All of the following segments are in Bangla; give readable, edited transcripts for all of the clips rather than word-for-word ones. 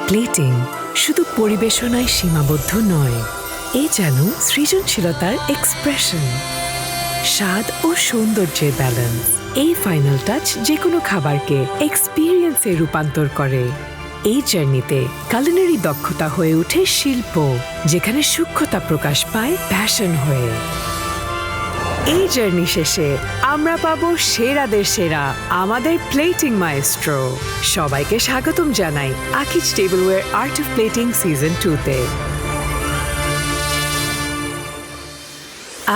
প্লেটিং শুধু পরিবেশনায় সীমাবদ্ধ নয়, এ যেন সৃজনশীলতার এক্সপ্রেশন, স্বাদ ও সৌন্দর্যের ব্যালেন্স। এই ফাইনাল টাচ যে কোনো খাবারকে এক্সপিরিয়েন্সে রূপান্তর করে। এই জার্নিতে কুলিনারি দক্ষতা হয়ে ওঠে শিল্প, যেখানে সূক্ষ্মতা প্রকাশ পায় প্যাশন হয়ে। এই জার্নি শেষে আমরা পাবো সেরাদের সেরা, আমাদের প্লেটিং মায়েস্ট্রো। সবাইকে স্বাগতম জানাই Akij tableware art of plating season 2-তে।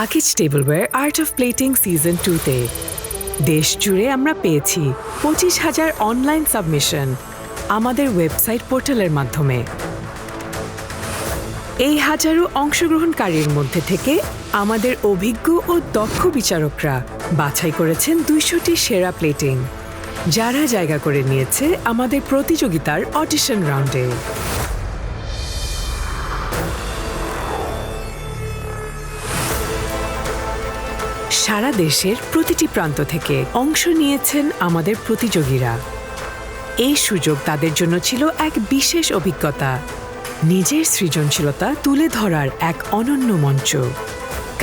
Akij tableware art of plating season 2-তে দেশ জুড়ে আমরা পেয়েছি 25,000 অনলাইন সাবমিশন আমাদের ওয়েবসাইট পোর্টালের মাধ্যমে। এই হাজারো অংশগ্রহণকারীর মধ্যে থেকে আমাদের অভিজ্ঞ ও দক্ষ বিচারকরা বাছাই করেছেন 200টি সেরা প্লেটিং, যারা জায়গা করে নিয়েছে আমাদের প্রতিযোগিতার অডিশন রাউন্ডে। সারা দেশের প্রতিটি প্রান্ত থেকে অংশ নিয়েছেন আমাদের প্রতিযোগীরা। এই সুযোগ তাদের জন্য ছিল এক বিশেষ অভিজ্ঞতা, নিজের সৃজনশীলতা তুলে ধরার এক অনন্য মঞ্চ।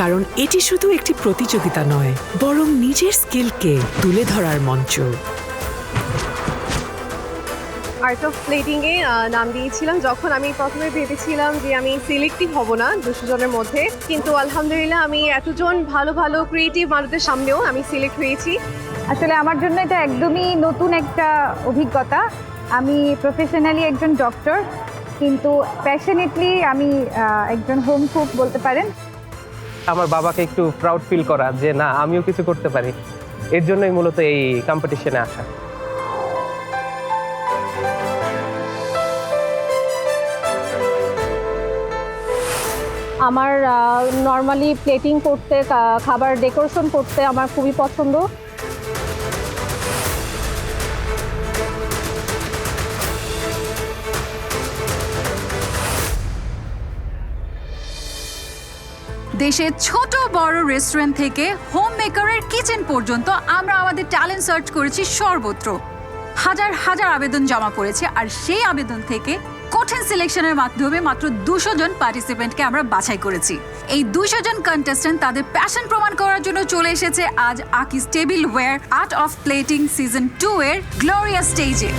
কারণ এটি শুধু একটি প্রতিযোগিতা নয়, বরং নিজের স্কিলকে তুলে ধরার মঞ্চ। আর্ট অফ প্লেটিংয়ে নাম দিয়েছিলাম যখন আমি প্রথমে ভেবেছিলাম যে আমি সিলেক্টিভ হব না 200 জনের মধ্যে, কিন্তু আলহামদুলিল্লাহ আমি এতজন ভালো ভালো ক্রিয়েটিভ মানুষদের সামনেও আমি সিলেক্ট হয়েছি। আসলে আমার জন্য এটা একদমই নতুন একটা অভিজ্ঞতা। আমি প্রফেশনালি একজন ডক্টর, কিন্তু প্যাশনেটলি আমি একজন হোম কুক বলতে পারেন। আমার বাবাকে একটু প্রাউড ফিল করা যে না আমিও কিছু করতে পারি, এর জন্যই মূলত এই কম্পিটিশনে আসা। আমার নর্মালি প্লেটিং করতে, খাবার ডেকোরেশন করতে আমার খুবই পছন্দ। দেশের ছোট বড় রেস্টুরেন্ট থেকে হোম মেকারের কিচেন পর্যন্ত আমরা আমাদের ট্যালেন্ট সার্চ করেছি সর্বত্র। হাজার হাজার আবেদন জমা পড়েছে, আর সেই আবেদন থেকে কঠিন সিলেকশনের মাধ্যমে মাত্র 200 জন পার্টিসিপেন্টকে আমরা বাছাই করেছি। এই 200 জন কন্টেস্ট্যান্ট তাদের প্যাশন প্রমাণ করার জন্য চলে এসেছে আজ Akij tableware art of plating season 2 এর গ্লোরিয়াস স্টেজে।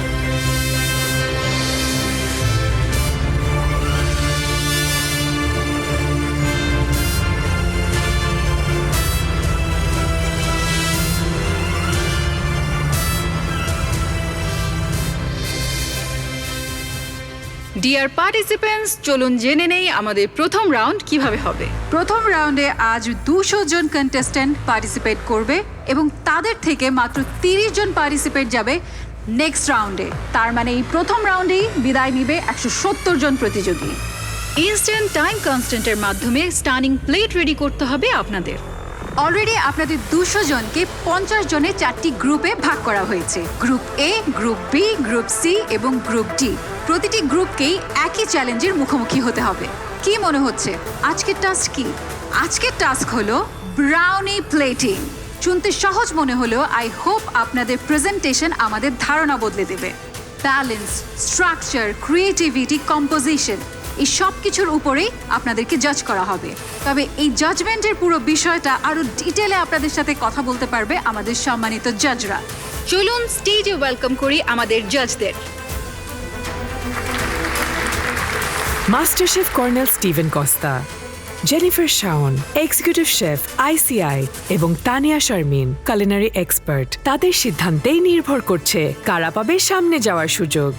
ডিয়ার পার্টিসিপেন্টস, চলুন জেনে নেই আমাদের প্রথম রাউন্ড কিভাবে হবে। প্রথম রাউন্ডে আজ 200 জন কন্টেস্ট্যান্ট পার্টিসিপেট করবে এবং তাদের থেকে মাত্র 30 জন পার্টিসিপেট যাবে নেক্সট রাউন্ডে। তার মানে এই প্রথম রাউন্ডেই বিদায় নিবে 170 জন প্রতিযোগী। ইনস্ট্যান্ট টাইম কনস্ট্যান্টের মাধ্যমে স্টানিং প্লেট রেডি করতে হবে আপনাদের। অলরেডি আপনাদের 200 জনকে 50 জনের 4টি গ্রুপে ভাগ করা হয়েছে। Group A, group B, group C এবং গ্রুপ ডি। প্রতিটি গ্রুপকেই একই চ্যালেঞ্জের মুখোমুখি হতে হবে। কি মনে হচ্ছে আজকের টাস্ক কি? আজকের টাস্ক হলো ব্রাউনি প্লেটিং। শুনতে সহজ মনে হলেও আই হোপ আপনাদের প্রেজেন্টেশন আমাদের ধারণা বদলে দেবে। ব্যালেন্স, স্ট্রাকচার, ক্রিয়েটিভিটি, কম্পোজিশন, এই সব কিছুর উপরেই আপনাদেরকে জাজ করা হবে। তবে এই জাজমেন্টের পুরো বিষয়টা আরো ডিটেলে আপনাদের সাথে কথা বলতে পারবে আমাদের সম্মানিত জাজরা। চলুন স্টেজে ওয়েলকাম করি আমাদের জাজদের। Master chef colonel Steven Costa, Jennifer Shaon, executive chef ICI এবং তানিয়া শারমিন, কুলিনারি এক্সপার্ট। তাদের সিদ্ধান্তেই নির্ভর করছে কারা পাবে সামনে যাওয়ার সুযোগ।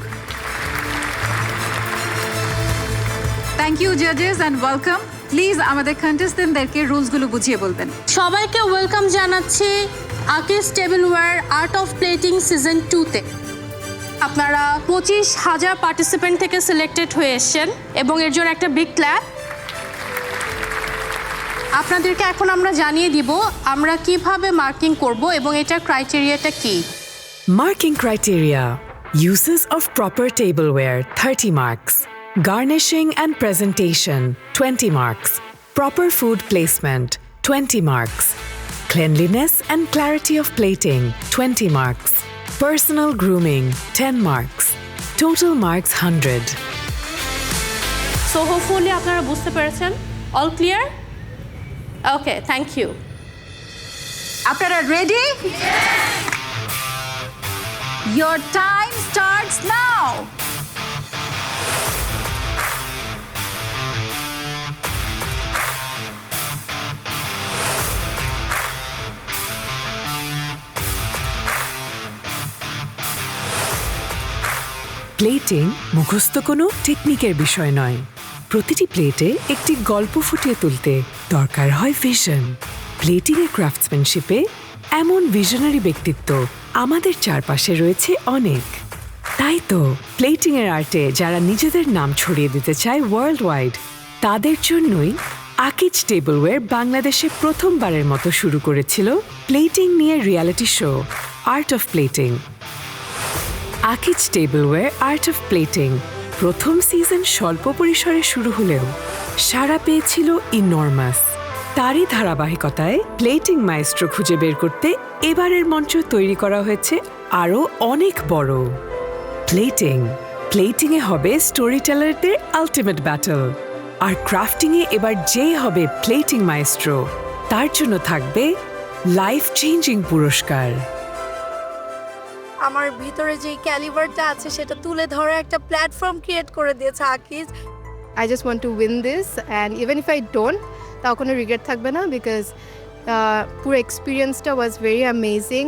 থ্যাংক ইউ জাজেস অ্যান্ড ওয়েলকাম। প্লিজ আমাদের কন্টেস্টেন্টদেরকে রুলসগুলো বুঝিয়ে বলবেন। সবাইকে ওয়েলকাম জানাচ্ছি Akij tableware art of plating season 2-তে। আপনারা 25,000 পার্টিসিপেন্ট থেকে সিলেক্টেড হয়ে এসেছেন এবং এর জন্য একটা বিগ ক্ল্যাপ। আপনাদেরকে এখন আমরা জানিয়ে দিব আমরা কিভাবে মার্কিং করব এবং এটার ক্রাইটেরিয়াটা কি। Marking criteria: uses of proper tableware 30 marks, garnishing and presentation 20 marks, proper food placement 20 marks, cleanliness and clarity of plating 20 marks, personal grooming 10 marks, Total marks 100. So hopefully আপনারা বুঝতে পেরেছেন। All clear? Okay, thank you. আপনারা ready? Your time starts now. Plating মুখস্থ কোনো টেকনিকের বিষয় নয়। প্রতিটি প্লেটে একটি গল্প ফুটিয়ে তুলতে দরকার হয় ভিশন। প্লেটিংয়ের ক্রাফটসম্যানশিপে এমন ভিশনারি ব্যক্তিত্ব আমাদের চারপাশে রয়েছে অনেক। তাই তো প্লেটিংয়ের আর্টে যারা নিজেদের নাম ছড়িয়ে দিতে চায় ওয়ার্ল্ড ওয়াইড, তাদের জন্যই আকিজ টেবলওয়্যার বাংলাদেশে প্রথমবারের মতো শুরু করেছিল প্লেটিং নিয়ে reality show art of plating. Akij tableware art of plating প্রথম সিজন স্বল্প পরিসরে শুরু হলেও সাড়া পেয়েছিল ইনর্মাস। তারই ধারাবাহিকতায় প্লেটিং মাইস্ট্রো খুঁজে বের করতে এবারের মঞ্চ তৈরি করা হয়েছে আরও অনেক বড়। প্লেটিংয়ে হবে স্টোরি টেলারদের আলটিমেট ব্যাটল। আর ক্রাফটিংয়ে এবার যেই হবে প্লেটিং মাইস্ট্রো, তার জন্য থাকবে লাইফ চেঞ্জিং পুরস্কার। আমার ভিতরে যে ক্যালিবারটা আছে সেটা তুলে ধরে একটা প্ল্যাটফর্ম ক্রিয়েট করে দিয়েছে Akij. I just want to win this, and even if I don't, তাও কোনো রিগ্রেট থাকবে না, বিকজ পুরো এক্সপিরিয়েন্সটা ওয়াজ ভেরি অ্যামেজিং।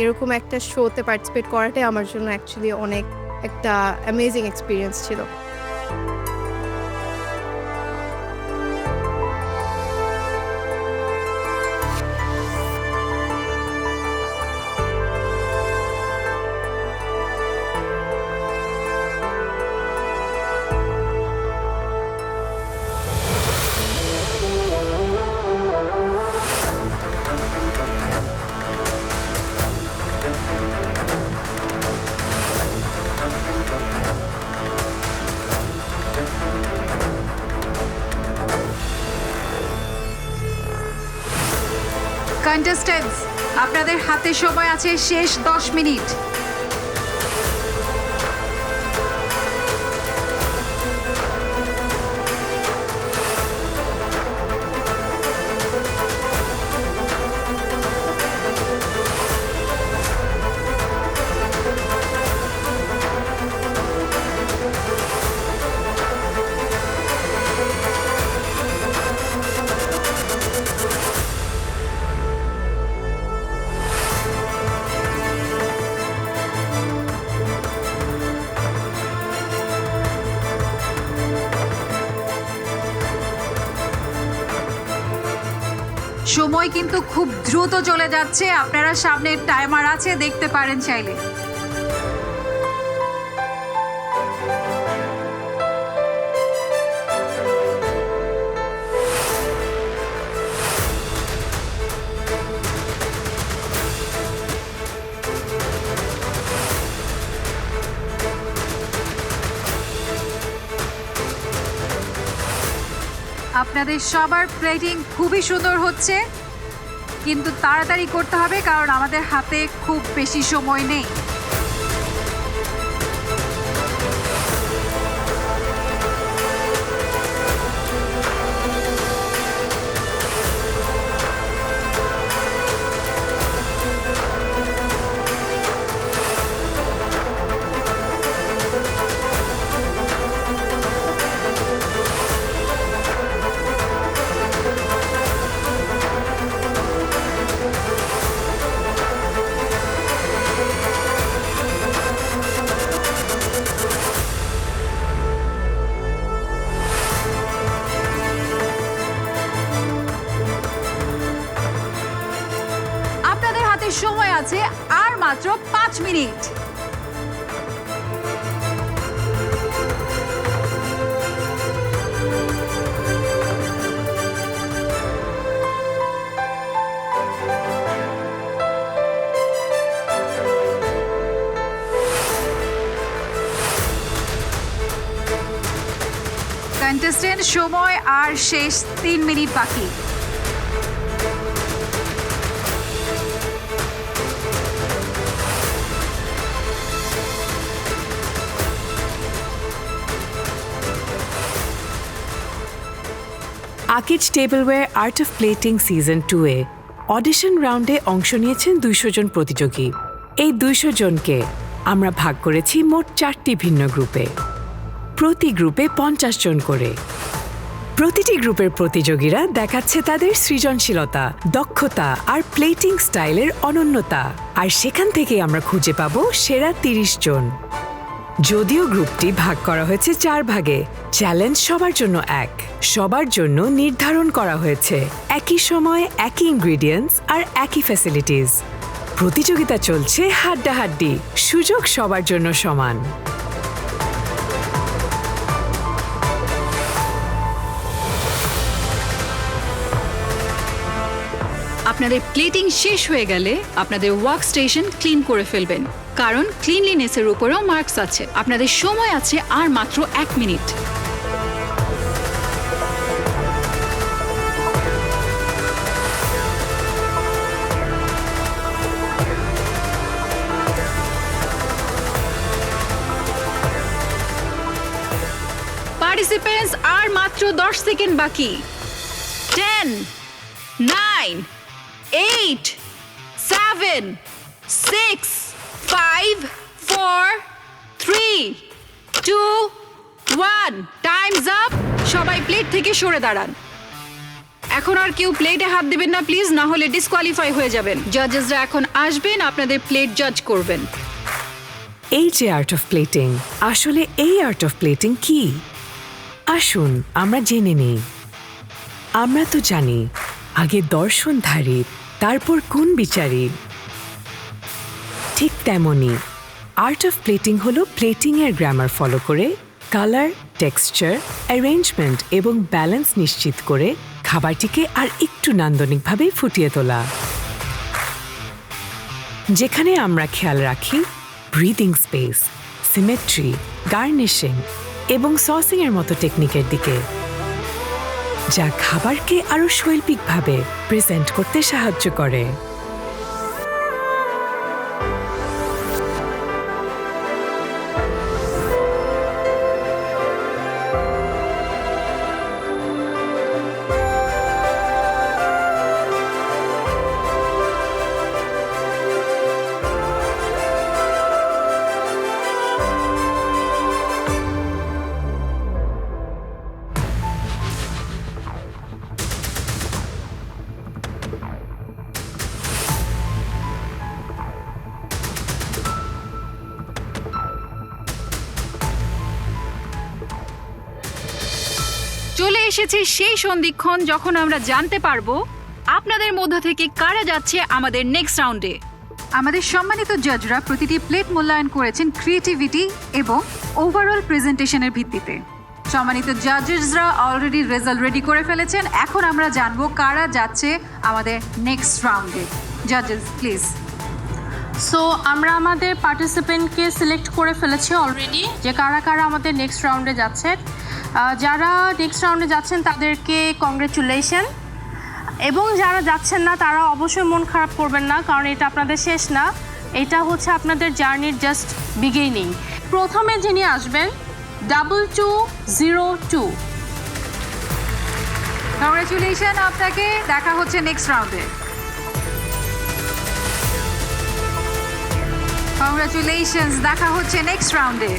এরকম একটা শোতে পার্টিসিপেট করাটাই আমার জন্য অ্যাকচুয়ালি অনেক একটা অ্যামেজিং এক্সপিরিয়েন্স ছিল। কন্টেস্টেন্টস, আপনাদের হাতে সময় আছে শেষ 10 মিনিট। সময় কিন্তু খুব দ্রুত চলে যাচ্ছে। আপনারা সামনে টাইমার আছে, দেখতে পারেন চাইলে। আপনাদের সবার প্লেটিং খুবই সুন্দর হচ্ছে, কিন্তু তাড়াতাড়ি করতে হবে কারণ আমাদের হাতে খুব বেশি সময় নেই। সময় আছে আর মাত্র 5 মিনিট। কন্টেস্টেন্ট, সময় আর শেষ 3 মিনিট বাকি। Akij tableware art of plating season 2-এ অডিশন রাউন্ডে অংশ নিয়েছেন 200 জন প্রতিযোগী। এই 200 জনকে আমরা ভাগ করেছি মোট 4টি ভিন্ন গ্রুপে, প্রতি গ্রুপে 50 জন করে। প্রতিটি গ্রুপের প্রতিযোগীরা দেখাচ্ছে তাদের সৃজনশীলতা, দক্ষতা আর প্লেটিং স্টাইলের অনন্যতা, আর সেখান থেকে আমরা খুঁজে পাবো সেরা 30 জন। যদিও গ্রুপটি ভাগ করা হয়েছে 4 ভাগে, চ্যালেঞ্জ সবার জন্য এক। সবার জন্য নির্ধারণ করা হয়েছে একই সময়, একই ইনগ্রিডিয়েন্টস আর একই ফ্যাসিলিটিস। প্রতিযোগিতা চলছে হাড্ডাহাড্ডি, সুযোগ সবার জন্য সমান। আপনাদের প্লেটিং শেষ হয়ে গেলে আপনাদের ওয়ার্ক স্টেশন ক্লিন করে ফেলবেন, কারণ ক্লিনলিনেসের উপরেও মার্কস আছে। আপনাদের সময় আছে আর মাত্র 1 মিনিট। পার্টিসিপেন্টস আর মাত্র 10 সেকেন্ড বাকি। 10, 9, 8, 7, 6, 5, 4, 3, 2, 1. Times up. সবাই প্লেট থেকে সরে দাঁড়ান। এখন আর কেউ প্লেটে হাত দিবেন না প্লিজ, না হলে ডিসকোয়ালিফাই হয়ে যাবেন। জাজেসরা এখন আসবেন, আপনাদের প্লেট জাজ করবেন। এই যে আর্ট অফ প্লেটিং, আসলে এই আর্ট অফ প্লেটিং কি? আসুন আমরা জেনে নিই। আমরা তো জানি আগে দর্শনধারী, তারপর গুণ বিচারী। ঠিক তেমনই আর্ট অফ প্লেটিং হলো প্লেটিংয়ের গ্রামার ফলো করে কালার, টেক্সচার, অ্যারেঞ্জমেন্ট এবং ব্যালেন্স নিশ্চিত করে খাবারটিকে আর একটু নান্দনিকভাবে ফুটিয়ে তোলা। যেখানে আমরা খেয়াল রাখি ব্রিদিং স্পেস, সিমেট্রি, গার্নিশিং এবং সসিংয়ের মতো টেকনিকের দিকে, যা খাবারকে আরও শৈল্পিকভাবে প্রেজেন্ট করতে সাহায্য করে। চলে এসেছে সেই সন্ধিক্ষণ যখন আমরা জানতে পারবো আপনাদের মধ্য থেকে কারা যাচ্ছে আমাদের নেক্সট রাউন্ডে। আমাদের সম্মানিত জাজরা প্রতিটি প্লেট মূল্যায়ন করেছেন ক্রিয়েটিভিটি এবং ওভারঅল প্রেজেন্টেশনের ভিত্তিতে। সম্মানিত জাজেসরা অলরেডি রেজাল্ট রেডি করে ফেলেছেন। এখন আমরা জানবো কারা যাচ্ছে আমাদের নেক্সট রাউন্ডে। জাজেস প্লিজ। সো আমরা আমাদের পার্টিসিপেন্টকে সিলেক্ট করে ফেলেছি অলরেডি, যে কারা কারা আমাদের নেক্সট রাউন্ডে যাচ্ছে। যারা নেক্সট রাউন্ডে যাচ্ছেন তাদেরকে কংগ্রেচুলেশন, এবং যারা যাচ্ছেন না তারা অবশ্যই মন খারাপ করবেন না, কারণ এটা আপনাদের শেষ না, এটা হচ্ছে আপনাদের জার্নির জাস্ট বিগিনিং। প্রথমে যিনি আসবেন 2202। কংগ্রেচুলেশন আপনাকে, দেখা হচ্ছে নেক্সট রাউন্ডে। কংগ্রেচুলেশনস, দেখা হচ্ছে নেক্সট রাউন্ডে।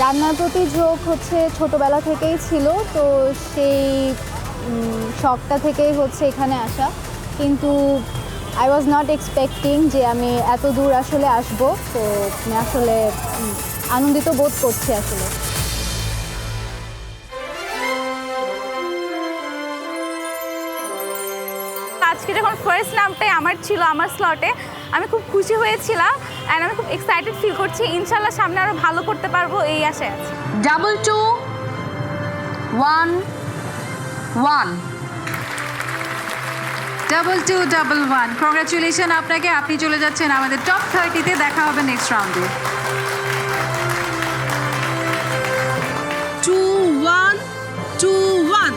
রান্নার প্রতি ঝোঁক হচ্ছে ছোটবেলা থেকেই ছিল, তো সেই শখটা থেকেই হচ্ছে এখানে আসা, কিন্তু আই ওয়াজ নট এক্সপেক্টিং যে আমি এত দূর আসলে আসবো। তো আমি আসলে আনন্দিত বোধ করছি আসলে। আজকে যখন ফার্স্ট নামটাই আমার ছিল আমার স্লটে, আমি খুব খুশি হয়েছিলাম অ্যান্ড আমি খুব এক্সাইটেড ফিল করছি। ইনশাল্লাহ সামনে আরও ভালো করতে পারবো এই আশায় আছি। 2211। 2211, কংগ্রেচুলেশন আপনাকে, আপনি চলে যাচ্ছেন আমাদের টপ 30-তে। দেখা হবে নেক্সট রাউন্ডে। 2121।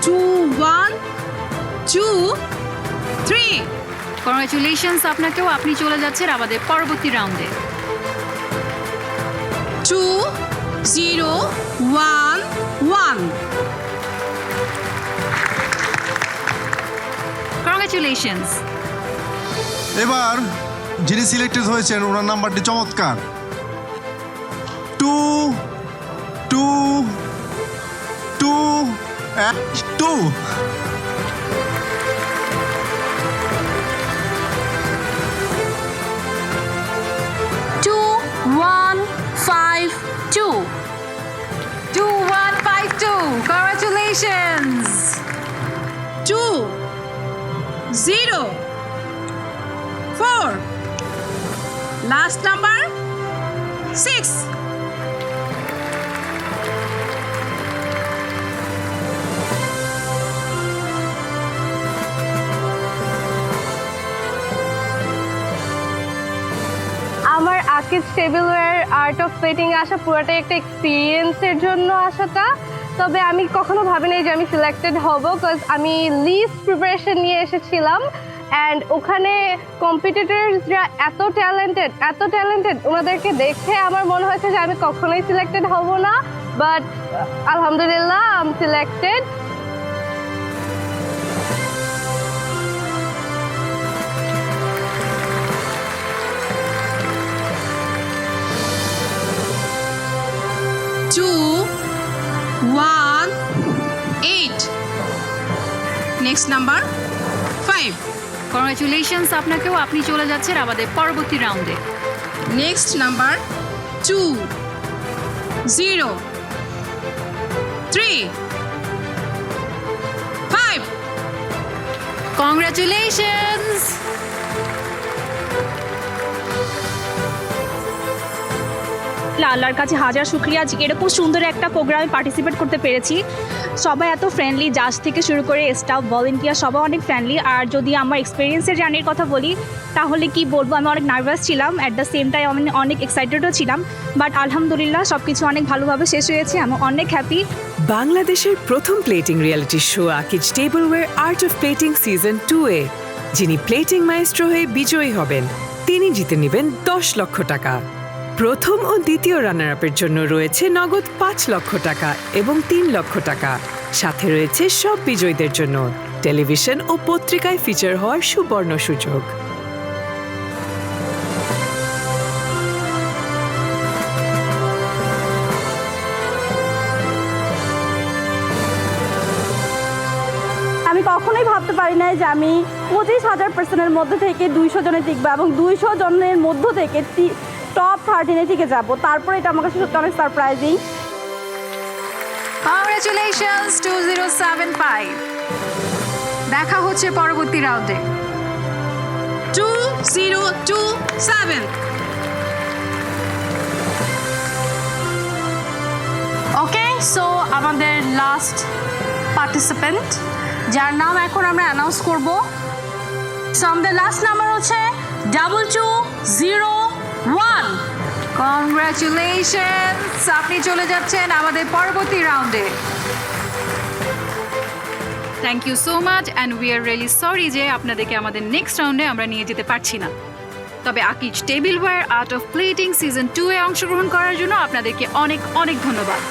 2123। কংগ্রেচুলেশনস আপনাকেও, আপনি চলে যাচ্ছেন আমাদের পরবর্তী রাউন্ডে। 2 0 1 1 কংগ্রাচুলেশনস। এবার যিনি সিলেক্টেড হয়েছেন ওনার নাম্বারটি চমৎকার 2 2 2 2 2 1 5 2 2152, congratulations. 2 0 4 last number 6 আমার Akij tableware art of plating আসা পুরোটাই একটা এক্সপিরিয়েন্সের জন্য আসাটা। তবে আমি কখনো ভাবিনি যে আমি সিলেক্টেড হব, বিকজ আমি লিস্ট প্রিপারেশন নিয়ে এসেছিলাম অ্যান্ড ওখানে কম্পিটিটরসরা এত ট্যালেন্টেড ওনাদেরকে দেখে আমার মনে হয়েছে যে আমি কখনোই সিলেক্টেড হব না, বাট আলহামদুলিল্লাহ I am selected. Two, 1 8 next number 5 congratulations আপনাকেও, আপনি চলে যাচ্ছেন আমাদের পরবর্তী রাউন্ডে। next number 2 0 3 5 congratulations. আল্লাহর কাছে হাজার শুক্রিয়া যে এরকম সুন্দর একটা প্রোগ্রামে পার্টিসিপেট করতে পেরেছি। সবাই এত ফ্রেন্ডলি, জাজ থেকে শুরু করে স্টাফ, ভলেন্টিয়ার সবাই অনেক ফ্রেন্ডলি। আর যদি আমার এক্সপিরিয়েন্সের জার্নির কথা বলি তাহলে কি বলবো, আমি অনেক নার্ভাস ছিলাম, অ্যাট দ্য সেম টাইম আমি অনেক এক্সাইটেডও ছিলাম, বাট আলহামদুলিল্লাহ সব কিছু অনেক ভালোভাবে শেষ হয়েছে, আমি অনেক হ্যাপি। বাংলাদেশের প্রথম plating reality show Akij tableware art of plating season 2-এ যিনি প্লেটিং মাইস্ট্রো হয়ে বিজয়ী হবেন তিনি জিতে নেবেন 10 লক্ষ টাকা। প্রথম ও দ্বিতীয় রানার আপের জন্য রয়েছে নগদ 5 লক্ষ টাকা এবং 3 লক্ষ টাকা। সাথে রয়েছে সব বিজয়ীদের জন্য টেলিভিশন ও পত্রিকায় ফিচার হওয়ার সুবর্ণ সুযোগ। আমি কখনোই ভাবতে পারি নাই যে আমি 25,000 পার্সনের মধ্যে থেকে 200 জনে টিকবো এবং 200 জনের মধ্য থেকে টপ 13-এ টিকে যাব। তারপরে এটা আমার কাছে সত্যি অনেক সারপ্রাইজিং। কংগ্রাচুলেশনস 2075। দেখা হচ্ছে পরবর্তী রাউন্ডে। 2027 ওকে, সো আমাদের লাস্ট পার্টিসিপেন্ট যার নাম এখন আমরা অ্যানাউন্স করব। সো আমাদের লাস্ট নাম্বার হচ্ছে 2201। কংগ্রাচুলেশনস, আপনি চলে যাচ্ছেন আমাদের পরবর্তী রাউন্ডে। Thank you so much and we are really sorry যে আপনাদেরকে আমাদের নেক্সট রাউন্ডে আমরা নিয়ে যেতে পারছি না। তবে Akij tableware art of plating season 2-এ অংশগ্রহণ করার জন্য আপনাদেরকে অনেক অনেক ধন্যবাদ।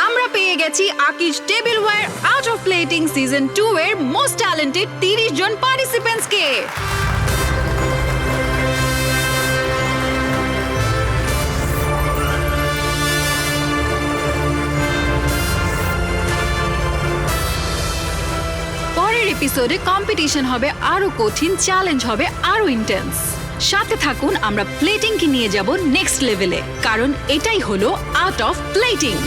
আমরা পেয়ে গেছি Akij tableware art of plating season 2-এর মোস্ট ট্যালেন্টেড 30 জন পার্টিসিপেন্টসকে। পরের এপিসোডে কম্পিটিশন হবে আরো কঠিন, চ্যালেঞ্জ হবে আরো ইন্টেন্স। সাথে থাকুন, আমরা প্লেটিংকে নিয়ে যাব নেক্সট লেভেলে, কারণ এটাই হলো আর্ট অফ প্লেটিং।